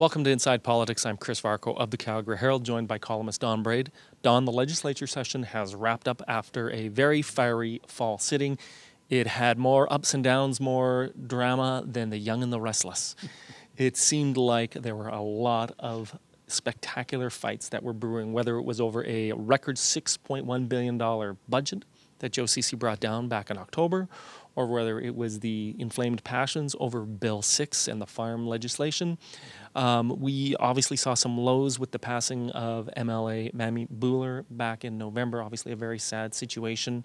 Welcome to Inside Politics. I'm Chris Varcoe of the Calgary Herald, joined by columnist Don Braid. Don, the legislature session has wrapped up after a very fiery fall sitting. It had more ups and downs, more drama than The Young and the Restless. It seemed like there were a lot of spectacular fights that were brewing, whether it was over a record $6.1 billion budget that Joe Ceci brought down back in October, or whether it was the inflamed passions over Bill 6 and the farm legislation. We obviously saw some lows with the passing of MLA Mamie Buhler back in November, obviously a very sad situation.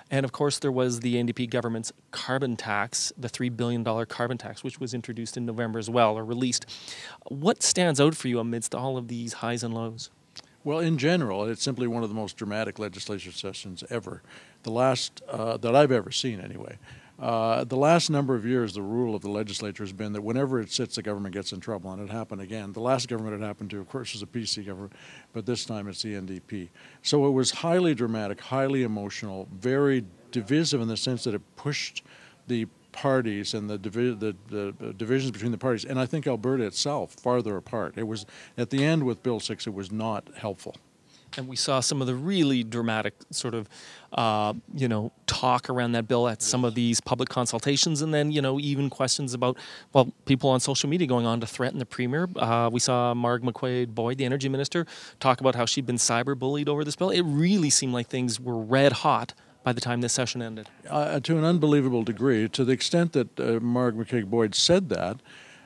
And of course, there was the NDP government's carbon tax, the $3 billion carbon tax, which was introduced in November as well, or released. What stands out for you amidst all of these highs and lows? Well, in general, it's simply one of the most dramatic legislature sessions ever. The last, that I've ever seen anyway. The last number of years, the rule of the legislature has been that whenever it sits, the government gets in trouble, and it happened again. The last government it happened to, of course, was a PC government, but this time it's the NDP. So it was highly dramatic, highly emotional, very divisive in the sense that it pushed the parties and the divisions between the parties, and I think Alberta itself, farther apart. It was, at the end with Bill 6, it was not helpful. And we saw some of the really dramatic sort of, talk around that bill at some of these public consultations, and then, even questions about, well, people on social media going on to threaten the premier. We saw Marg McQuaid-Boyd, the energy minister, talk about how she'd been cyber-bullied over this bill. It really seemed like things were red hot by the time this session ended. To an unbelievable degree, to the extent that Marg McQuaid-Boyd said that,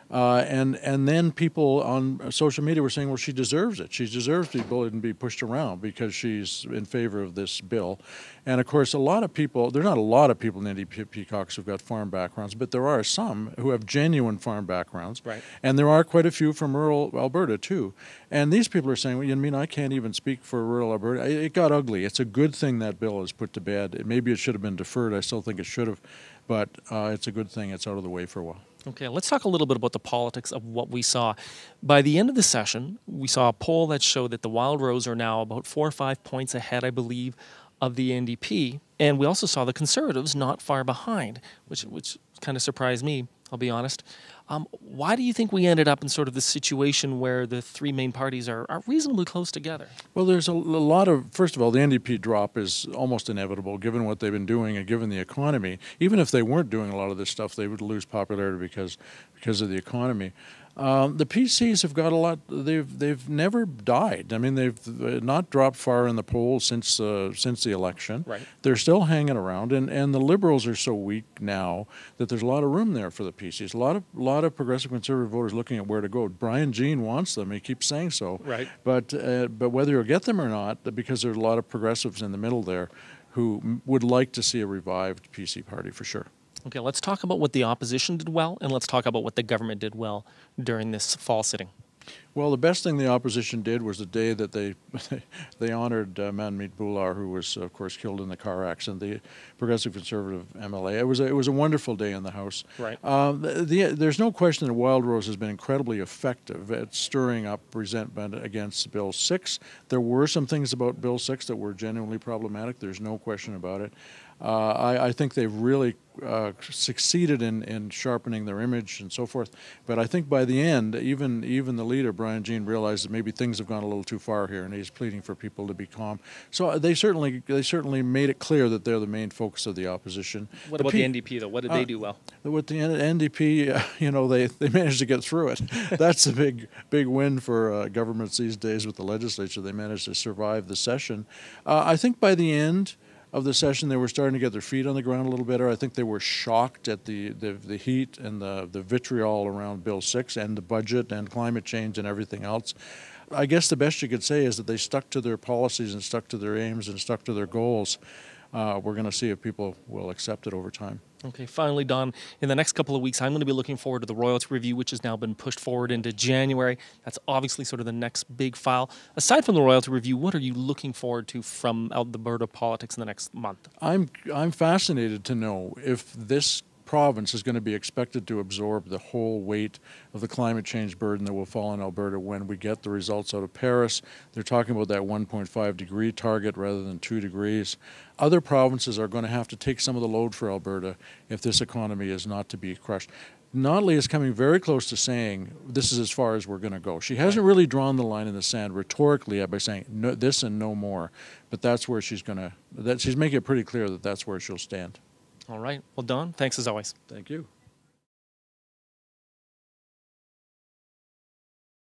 and then people on social media were saying, well, she deserves it. She deserves to be bullied and be pushed around because she's in favor of this bill. And, of course, a lot of people, there are not a lot of people in the NDP caucus who've got farm backgrounds, but there are some who have genuine farm backgrounds. Right. And there are quite a few from rural Alberta, too. And these people are saying, well, you mean I can't even speak for rural Alberta? It got ugly. It's a good thing that bill is put to bed. Maybe it should have been deferred. I still think it should have. But it's a good thing it's out of the way for a while. Okay, let's talk a little bit about the politics of what we saw. By the end of the session, we saw a poll that showed that the Wild Rose are now about 4 or 5 points ahead, I believe, of the NDP. And we also saw the Conservatives not far behind, which kind of surprised me, I'll be honest. Why do you think we ended up in sort of this situation where the three main parties are reasonably close together? Well, there's a lot of, first of all, the NDP drop is almost inevitable given what they've been doing and given the economy. Even if they weren't doing a lot of this stuff, they would lose popularity because of the economy. The PCs have got a lot. They've never died. I mean, they've not dropped far in the polls since the election. Right. They're still hanging around, and the Liberals are so weak now that there's a lot of room there for the PCs. A lot of progressive conservative voters looking at where to go. Brian Jean wants them. He keeps saying so. Right. But whether you'll get them or not, because there's a lot of progressives in the middle there who would like to see a revived PC party for sure. Okay, let's talk about what the opposition did well, and let's talk about what the government did well during this fall sitting. Well, the best thing the opposition did was the day that they honored Mamie Buhler, who was, of course, killed in the car accident, the progressive conservative MLA. It was a wonderful day in the House. Right. There's no question that Wild Rose has been incredibly effective at stirring up resentment against Bill 6. There were some things about Bill 6 that were genuinely problematic. There's no question about it. I think they've really succeeded in sharpening their image and so forth. But I think by the end, even the leader, Brian Jean, realized that maybe things have gone a little too far here, and he's pleading for people to be calm. So they certainly made it clear that they're the main focus of the opposition. What about the NDP, though? What did they do well? With the NDP, they managed to get through it. That's a big win for governments these days with the legislature. They managed to survive the session. I think by the end of the session, they were starting to get their feet on the ground a little better. I think they were shocked at the heat and the vitriol around Bill 6 and the budget and climate change and everything else. I guess the best you could say is that they stuck to their policies and stuck to their aims and stuck to their goals. We're going to see if people will accept it over time. Okay, finally, Don, in the next couple of weeks, I'm going to be looking forward to the royalty review, which has now been pushed forward into January. That's obviously sort of the next big file. Aside from the royalty review, what are you looking forward to from Alberta politics in the next month? I'm fascinated to know if this province is going to be expected to absorb the whole weight of the climate change burden that will fall on Alberta when we get the results out of Paris. They're talking about that 1.5 degree target rather than 2 degrees. Other provinces are going to have to take some of the load for Alberta if this economy is not to be crushed. Notley is coming very close to saying this is as far as we're going to go. She hasn't really drawn the line in the sand rhetorically yet by saying no, this and no more, but that's where she's going to. She's making it pretty clear that that's where she'll stand. All right. Well, Don, thanks as always. Thank you.